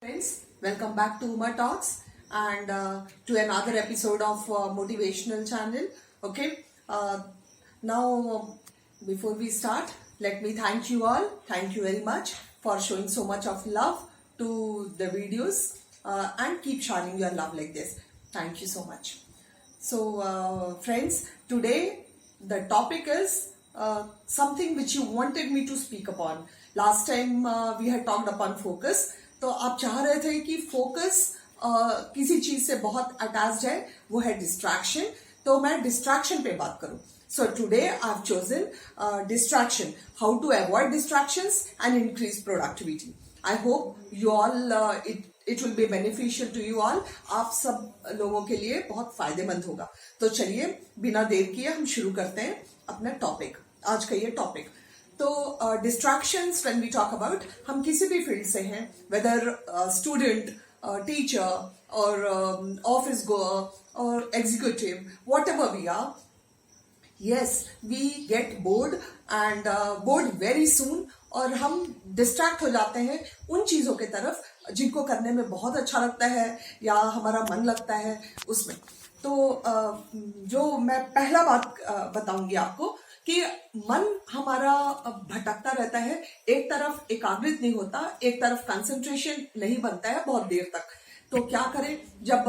Friends, welcome back to Uma Talks and to another episode of Motivational Channel. Okay, now before we start, let me thank you all. Thank you very much for showing so much of love to the videos and keep sharing your love like this. Thank you so much. So, friends, today the topic is something which you wanted me to speak upon. Last time we had talked upon focus. तो आप चाह रहे थे कि focus किसी चीज से बहुत अटैच्ड है, वो है डिस्ट्रैक्शन. तो मैं डिस्ट्रैक्शन पे बात करूं. So today I have chosen distraction, how to avoid distractions and increase productivity. I hope you all it will be beneficial to you all. आप सब लोगों के लिए बहुत फायदेमंद होगा. तो चलिए बिना देर किए हम शुरू करते हैं अपना टॉपिक, आज का ये टॉपिक. तो distractions when we talk about, हम किसी भी फील्ड से हैं, वेदर स्टूडेंट, टीचर और ऑफिस गोअर और executive, what ever we are, yes we get bored and bored very soon, और हम डिस्ट्रैक्ट हो जाते हैं उन चीजों के तरफ जिनको करने में बहुत अच्छा लगता है या हमारा मन लगता है उसमें. तो जो मैं पहला बात बताऊंगी आपको कि मन हमारा भटकता रहता है, एक तरफ एकाग्रित नहीं होता, एक तरफ कंसंट्रेशन नहीं बनता है बहुत देर तक. तो क्या करें, जब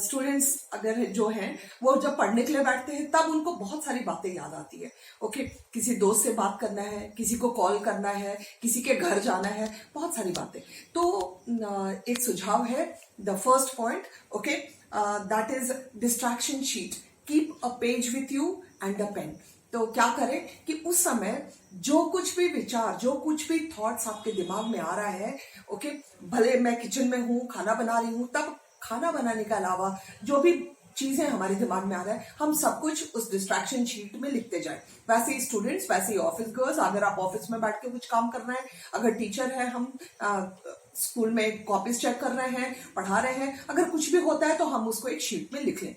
स्टूडेंट्स अगर जो हैं वो जब पढ़ने के लिए बैठते हैं तब उनको बहुत सारी बातें याद आती है. ओके, किसी दोस्त से बात करना है, किसी को कॉल करना है, किसी के घर जाना है, बहुत सारी बातें. तो एक सुझाव है, the first point, okay, that is distraction sheet. Keep a page with you and a pen. तो क्या करें कि उस समय जो कुछ भी विचार, जो कुछ भी थॉट्स आपके दिमाग में आ रहा है, ओके, भले मैं किचन में हूँ, खाना बना रही हूँ, तब खाना बनाने के अलावा जो भी चीजें हमारे दिमाग में आ रहा है, हम सब कुछ उस डिस्ट्रैक्शन शीट में लिखते जाए. वैसे ही स्टूडेंट्स, वैसे ही ऑफिस गर्ल्स, अगर आप ऑफिस में बैठ के कुछ काम कर रहे हैं, अगर टीचर है, हम स्कूल में कॉपीज चेक कर रहे हैं, पढ़ा रहे हैं, अगर कुछ भी होता है तो हम उसको एक शीट में लिख लें.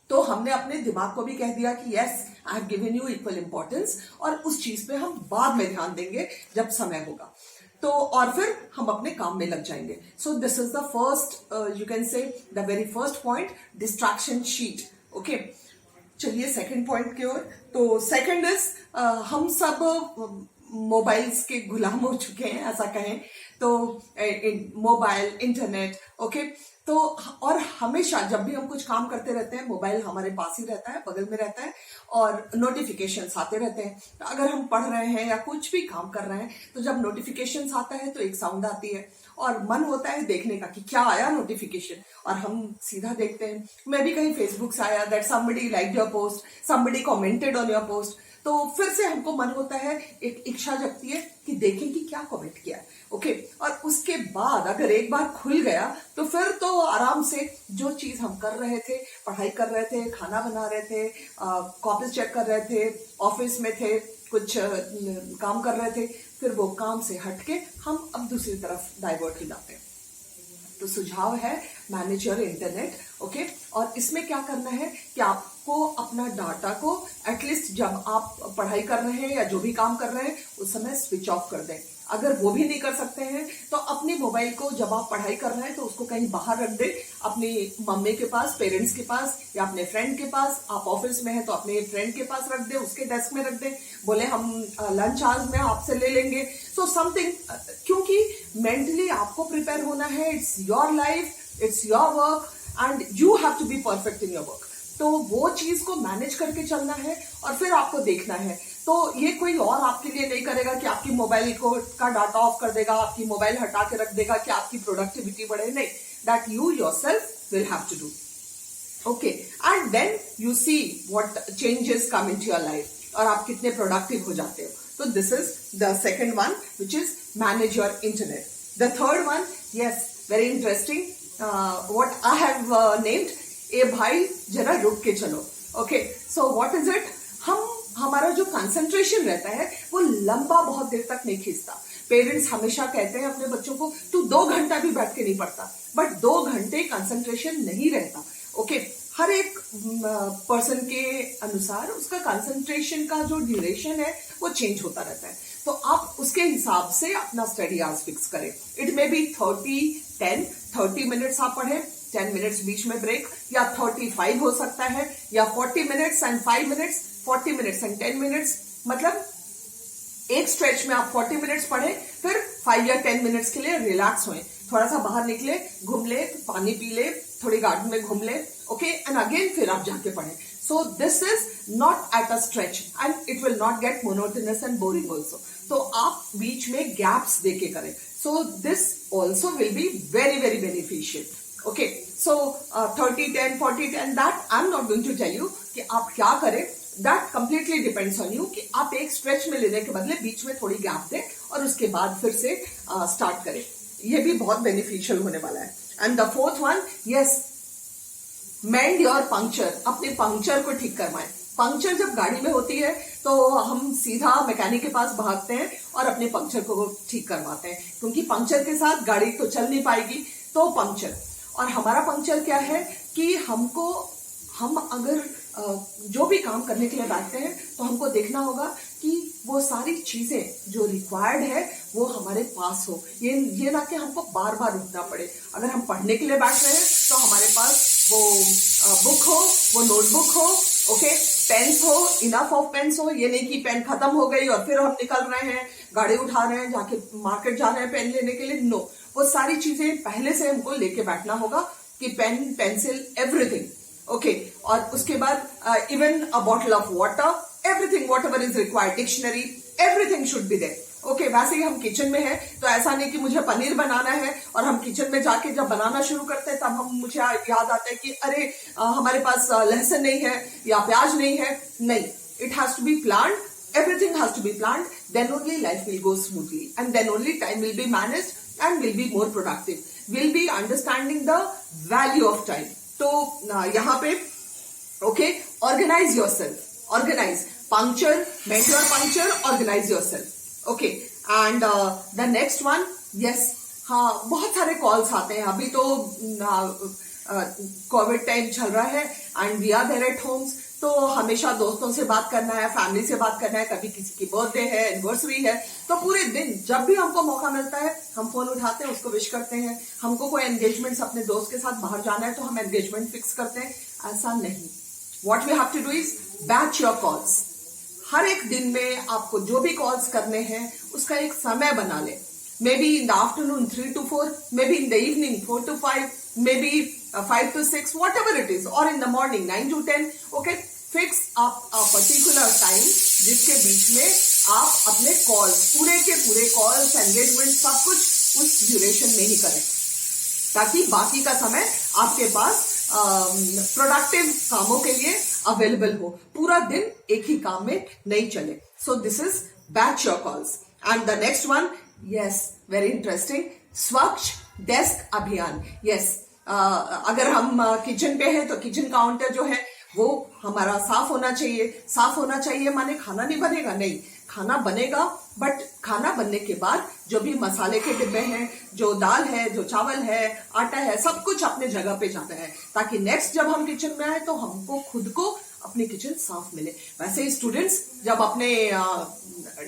तो हमने अपने दिमाग को भी कह दिया कि yes, I have given you equal importance, और उस चीज पे हम बाद में ध्यान देंगे जब समय होगा. तो और फिर हम अपने काम में लग जाएंगे. सो this is the first, you can say the very first point, distraction sheet. Okay, चलिए सेकंड पॉइंट की ओर. तो सेकंड इज, हम सब मोबाइल्स के गुलाम हो चुके हैं, ऐसा कहें तो. Mobile, internet, okay. तो और हमेशा जब भी हम कुछ काम करते रहते हैं, मोबाइल हमारे पास ही रहता है, बगल में रहता है, और नोटिफिकेशंस आते रहते हैं. तो अगर हम पढ़ रहे हैं या कुछ भी काम कर रहे हैं, तो जब नोटिफिकेशंस आता है तो एक साउंड आती है और मन होता है देखने का कि क्या आया नोटिफिकेशन, और हम सीधा देखते हैं. मैं भी कहीं फेसबुक से आया that somebody liked your post, somebody commented on your post. तो फिर से हमको मन होता है, एक इच्छा जगती है कि देखें कि क्या कमेंट किया है. ओके, और उसके बाद अगर एक बार खुल गया तो फिर तो आराम से जो चीज हम कर रहे थे, पढ़ाई कर रहे थे, खाना बना रहे थे, कॉपीज चेक कर रहे थे, ऑफिस में थे, कुछ काम कर रहे थे, फिर वो काम से हटके हम अब दूसरी तरफ डाइवर्ट हो जाते हैं. तो सुझाव है, मैनेज योर इंटरनेट. ओके, और इसमें क्या करना है कि आपको अपना डाटा को एटलीस्ट जब आप पढ़ाई कर रहे हैं या जो भी काम कर रहे हैं उस समय स्विच ऑफ कर दें. अगर वो भी नहीं कर सकते हैं तो अपने मोबाइल को जब आप पढ़ाई कर रहे हैं तो उसको कहीं बाहर रख दे, अपनी मम्मी के पास, पेरेंट्स के पास, या अपने फ्रेंड के पास. आप ऑफिस में हैं तो अपने फ्रेंड के पास रख दे, उसके डेस्क में रख दे, बोले हम लंच आवर्स में आपसे ले लेंगे. सो समथिंग, क्योंकि मेंटली आपको प्रिपेयर होना है. It's your life, it's your work and you have to be perfect in your work. तो वो चीज को मैनेज करके चलना है और फिर आपको देखना है. तो ये कोई और आपके लिए नहीं करेगा कि आपकी मोबाइल को का डाटा ऑफ कर देगा, आपकी मोबाइल हटा के रख देगा कि आपकी प्रोडक्टिविटी बढ़े. नहीं, that you yourself will have to do. Okay, and then you see what changes come into your life और आप कितने प्रोडक्टिव हो जाते हो. तो this is the second one, which is manage your internet. The third one, yes, very interesting, what I have named, a भाई जरा रुक के चलो. Okay, so what is it, हमारा जो कंसंट्रेशन रहता है वो लंबा बहुत देर तक नहीं खींचता. पेरेंट्स हमेशा कहते हैं अपने बच्चों को, तू 2 घंटा भी बैठ के नहीं पढ़ता, बट 2 घंटे कंसंट्रेशन नहीं रहता. ओके, हर एक पर्सन के अनुसार उसका कंसंट्रेशन का जो ड्यूरेशन है वो चेंज होता रहता है, तो आप उसके हिसाब से अपना स्टडी आवर्स फिक्स करें. इट मे बी 30 मिनट्स आप पढ़ें, 10 मिनट्स बीच में ब्रेक, या 35 हो सकता है, या 40 minutes and 5 minutes, 40 minutes and 10 minutes. मतलब एक स्ट्रेच में आप 40 मिनट्स पढ़े, फिर 5 या 10 मिनट्स के लिए रिलैक्स होएं, थोड़ा सा बाहर निकले, घूम ले, पानी पी ले, थोड़ी गार्डन में घूम ले, ओके, एंड अगेन फिर आप जाके पढ़ें. So this is not at a stretch and it will not get monotonous and boring also. तो आप बीच में गैप्स देके करें. So this also will be very very beneficial. Okay, so 30-10, 40-10, that I am not going to tell you कि आप क्या करें. That completely depends on you कि आप एक स्ट्रेच में लेने के बदले बीच में थोड़ी गैप दें और उसके बाद फिर से स्टार्ट करें. ये भी बहुत बेनिफिशियल होने वाला है. And the fourth one, yes, mend your puncture. अपने पंक्चर को ठीक करवाएं. पंक्चर जब गाड़ी में होती है तो हम सीधा मैकेनिक के पास भागते हैं और अपने पंक्चर को ठीक करवाते हैं, क्योंकि पंक्चर के साथ गाड़ी तो चल नहीं पाएगी. तो पंक्चर, और हमारा पंक्चर क्या है कि हम अगर जो भी काम करने के लिए बैठते हैं तो हमको देखना होगा कि वो सारी चीजें जो रिक्वायर्ड है वो हमारे पास हो. ये ना कि हमको बार बार रुकना पड़े. अगर हम पढ़ने के लिए बैठ रहे हैं तो हमारे पास वो बुक हो, वो नोटबुक हो, ओके, पेन्स हो, इनफ ऑफ पेन्स हो. ये नहीं कि पेन खत्म हो गई और फिर हम निकल रहे हैं, गाड़ी उठा रहे हैं, जाके मार्केट जा रहे हैं पेन लेने के लिए. नो, वो सारी चीजें पहले से हमको लेके बैठना होगा कि पेन, पेंसिल, एवरीथिंग, ओके. और उसके बाद even a bottle of water, everything, what ever is required, dictionary, everything should be there. Okay, वैसे ही हम किचन में हैं तो ऐसा नहीं कि मुझे पनीर बनाना है और हम किचन में जाके जब बनाना शुरू करते हैं तब मुझे याद आता है कि अरे हमारे पास लहसुन नहीं है या प्याज नहीं है. नहीं, it has to be planned. Everything has to be planned. Then only life will go smoothly, and then only time will be managed and will be more productive. Will be understanding the value of time. तो यहाँ पे okay, organize yourself. Organize. Puncture, make your puncture, organize yourself. Okay. And the next one, yes, हाँ, बहुत सारे calls आते हैं. अभी तो कोविड टाइम चल रहा है and we are there at homes, तो हमेशा दोस्तों से बात करना है, फैमिली से बात करना है, कभी किसी की बर्थडे है, एनिवर्सरी है, तो पूरे दिन जब भी हमको मौका मिलता है हम फोन उठाते हैं, उसको विश करते हैं. हमको कोई एंगेजमेंट अपने दोस्त के साथ बाहर जाना है तो हम एंगेजमेंट फिक्स करते हैं. ऐसा नहीं. What we have to do is batch your calls. हर एक दिन में आपको जो भी कॉल्स करने हैं उसका एक समय बना ले. Maybe in the afternoon 3 to 4, maybe in the evening 4 to 5, maybe 5 to 6, whatever it is, or in the morning 9 to 10. Okay, fix up a particular time जिसके बीच में आप अपने कॉल्स, पूरे के पूरे कॉल्स, एंगेजमेंट, सब कुछ उस ड्यूरेशन में ही करें, ताकि बाकी का समय आपके पास प्रोडक्टिव कामों के लिए अवेलेबल हो. पूरा दिन एक ही काम में नहीं चले. सो this is batch your calls. And the next one, yes, very interesting, स्वच्छ डेस्क अभियान. यस, अगर हम किचन पे हैं तो किचन काउंटर जो है वो हमारा साफ होना चाहिए. साफ होना चाहिए माने खाना नहीं बनेगा, नहीं, खाना बनेगा, बट खाना बनने के बाद जो भी मसाले के डिब्बे हैं, जो दाल है, जो चावल है, आटा है, सब कुछ अपने जगह पे जाता है, ताकि नेक्स्ट जब हम किचन में आए तो हमको खुद को अपनी किचन साफ मिले. वैसे ही स्टूडेंट्स जब अपने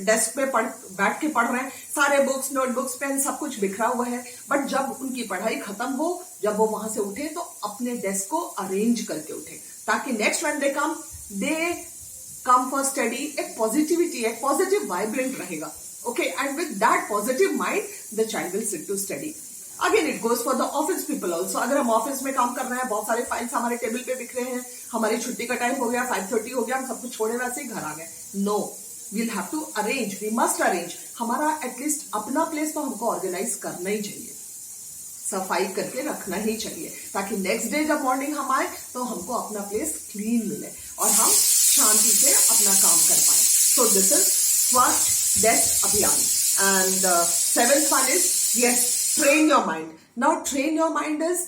डेस्क पे बैठ के पढ़ रहे हैं, सारे बुक्स, नोटबुक्स, पेन, सब कुछ बिखरा हुआ है, बट जब उनकी पढ़ाई खत्म हो, जब वो वहां से उठे तो अपने डेस्क को अरेंज करके उठे, ताकि next when they come for study, एक पॉजिटिविटी, एक पॉजिटिव वाइब्रेंट रहेगा. Okay, and with that positive mind the child will sit to study. Again it goes for the office people also. अगर हम office में काम कर रहे हैं, बहुत सारे फाइल्स हमारे टेबल पे बिखरे हैं, हमारी छुट्टी का टाइम हो गया, 5:30 हो गया, हम सब कुछ छोड़े वैसे ही घर आ गए. No, we'll have to arrange, we must arrange. हमारा एटलीस्ट अपना प्लेस तो हमको ऑर्गेनाइज करना ही चाहिए, सफाई करके रखना ही चाहिए, ताकि नेक्स्ट डे जब मॉर्निंग हम आए तो हमको अपना प्लेस क्लीन मिले और हम शांति से अपना काम कर पाए. सो दिस इज स्वच्छ डेस्क अभियान. And seventh one is, yes, train your mind. Now train your mind is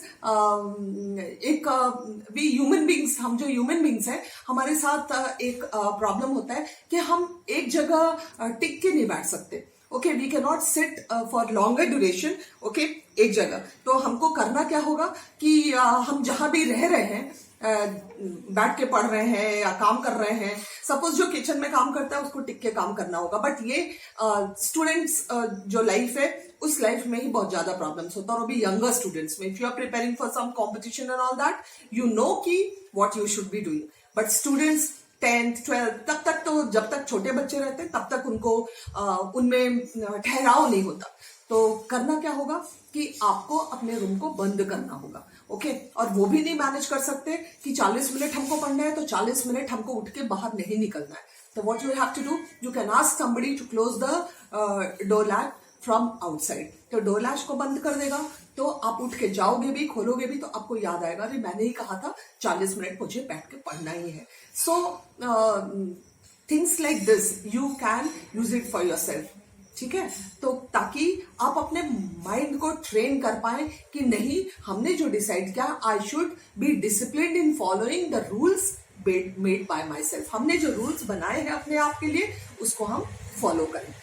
we human beings, हम जो human beings हैं, हमारे साथ एक प्रॉब्लम होता है कि हम एक जगह टिक के नहीं बैठ सकते. Okay, we can not sit for longer duration. Okay, एक जगह. तो हमको करना क्या होगा कि हम जहां भी रह रहे हैं, बैठ के पढ़ रहे हैं या काम कर रहे हैं, सपोज जो किचन में काम करता है उसको टिक के काम करना होगा, बट ये स्टूडेंट्स जो लाइफ है उस लाइफ में ही बहुत ज्यादा प्रॉब्लम्स होता है, और अभी यंगर स्टूडेंट्स में if you are preparing for some competition and all that, you know कि what you should be doing, but students 10th 12th तब तक, तो जब तक छोटे बच्चे रहते हैं तब तक उनको उनमें ठहराव नहीं होता। तो करना क्या होगा कि आपको अपने रूम को बंद करना होगा, ओके। और वो भी नहीं मैनेज कर सकते कि 40 मिनट हमको पढ़ना है तो 40 मिनट हमको उठ के बाहर नहीं निकलना है। तो what you have to do, you can ask somebody to close the door latch from outside. तो डोर लैच को बंद कर देगा तो आप उठ के जाओगे भी, खोलोगे भी, तो आपको याद आएगा अरे मैंने ही कहा था 40 मिनट मुझे बैठ के पढ़ना ही है। So things like this you can use it for yourself, ठीक है। तो ताकि आप अपने माइंड को ट्रेन कर पाए कि नहीं, हमने जो डिसाइड किया, I should be disciplined in following the rules made by my self. हमने जो रूल्स बनाए हैं अपने आप के लिए उसको हम फॉलो करें।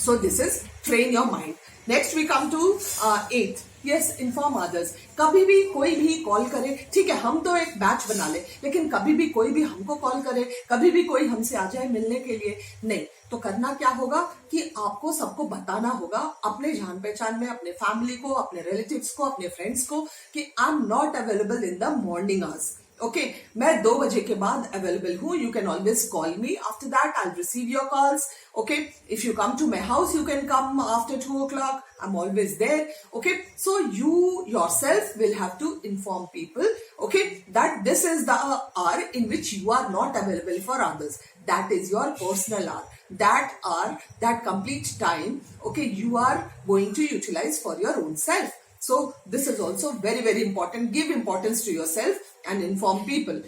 So this is train your mind. Next we come to 8th, yes, inform others. कभी भी कोई भी कॉल करे, ठीक है, हम तो एक बैच बना ले, लेकिन कभी भी कोई भी हमको कॉल करे, कभी भी कोई हमसे आ जाए मिलने के लिए, नहीं, तो करना क्या होगा कि आपको सबको बताना होगा, अपने जान पहचान में, अपने फैमिली को, अपने रिलेटिव्स को, अपने फ्रेंड्स को कि आई am not available in the morning hours, okay. मैं 2 बजे के बाद अवेलेबल हूं, you can always call me, after that I receive your calls, okay. If you come to my house, you can come after 2 o'clock. I'm always there, okay. So you yourself will have to inform people, okay, that this is the hour in which you are not available for others. That is your personal hour. That hour, that complete time, okay, you are going to utilize for your own self. So this is also very, very important. Give importance to yourself and inform people.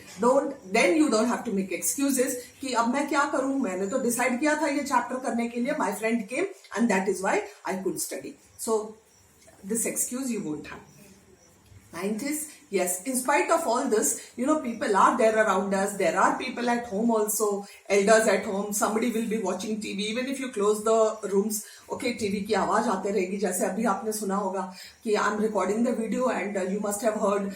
Then you don't have to make excuses कि अब मैं क्या करूं, मैंने तो decide किया था ये चैप्टर करने के लिए, my friend came and that is why I could study. So this excuse you won't have. 9th is, yes, in spite of all this, you know, people are there around us. There are people at home also, elders at home. Somebody will be watching TV. Even if you close the rooms, okay, TV की आवाज आते रहेगी। जैसे अभी आपने सुना होगा कि I am recording the video and you must have heard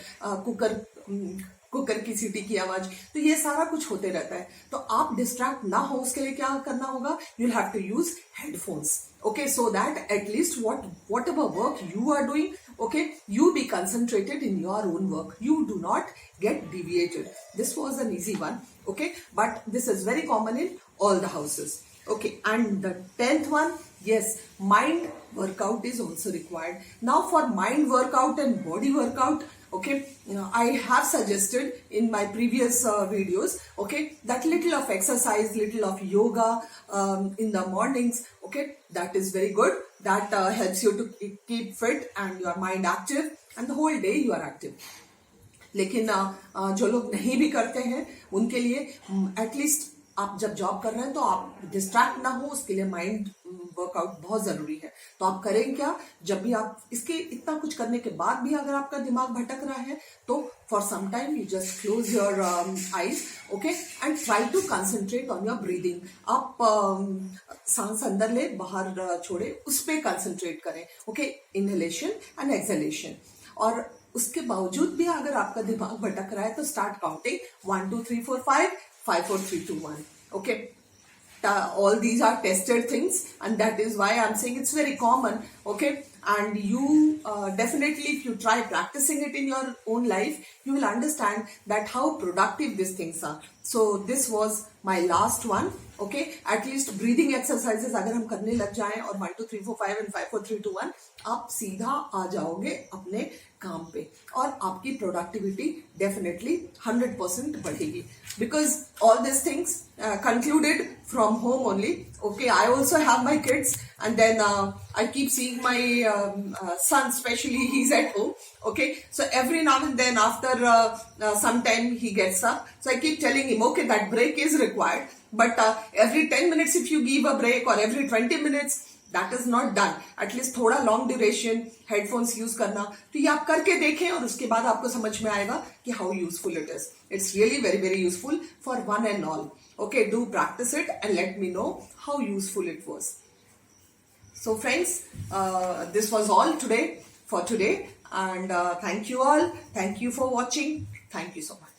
cooker की सीटी की आवाज। तो ये सारा कुछ होते रहता है, तो आप डिस्ट्रैक्ट ना हो उसके लिए क्या करना होगा, you will have to use headphones, okay, so that at least whatever work you are doing, okay, you be concentrated in your own work, you do not get deviated. This was an easy one, okay, but this is very common in all the houses, okay. And the 10th one, yes, mind workout is also required. Now for mind workout and body workout, okay, I have suggested in my previous videos, okay, that little of exercise, little of yoga in the mornings, okay, that is very good. That helps you to keep fit and your mind active, and the whole day you are active. लेकिन जो लोग नहीं भी करते हैं उनके लिए at least आप जब जॉब कर रहे हैं तो आप डिस्ट्रैक्ट ना हो, उसके लिए माइंड वर्कआउट बहुत जरूरी है। तो आप करें क्या, जब भी आप इसके इतना कुछ करने के बाद भी अगर आपका दिमाग भटक रहा है तो for some time you just close your eyes, okay, and try to concentrate on your breathing. आप सांस अंदर ले बाहर छोड़े, उस पर कंसंट्रेट करें, ओके, इनहेलेशन एंड एक्सहेलेशन। और उसके बावजूद भी अगर आपका दिमाग भटक रहा है तो start counting 1 2 3 4 5 5 4 3 2 1, okay. All these are tested things, and that is why I'm saying it's very common, okay. And you definitely, if you try practicing it in your own life, you will understand that how productive these things are. So this was my last one, okay. At least breathing exercises अगर हम करने लग जाएं और 1 2 3 4 5 and 5 4 3 2 1, आप सीधा आ जाओगे अपने काम पे और आपकी प्रोडक्टिविटी डेफिनेटली 100% बढ़ेगी, because all this things concluded from home only, okay. I also have my kids, and then I keep seeing my son, especially he's at home, okay. So every now and then after some time he gets up, so I keep telling him, okay, that break is required, but every 10 minutes if you give a break, or every 20 minutes, that is not done. At least थोड़ा long duration headphones use करना, तो ये आप करके देखें और उसके बाद आपको समझ में आएगा कि how useful it is. It's really very very useful for one and all. Okay, do practice it and let me know how useful it was. So friends, this was all today for today, And thank you all. Thank you for watching. Thank you so much.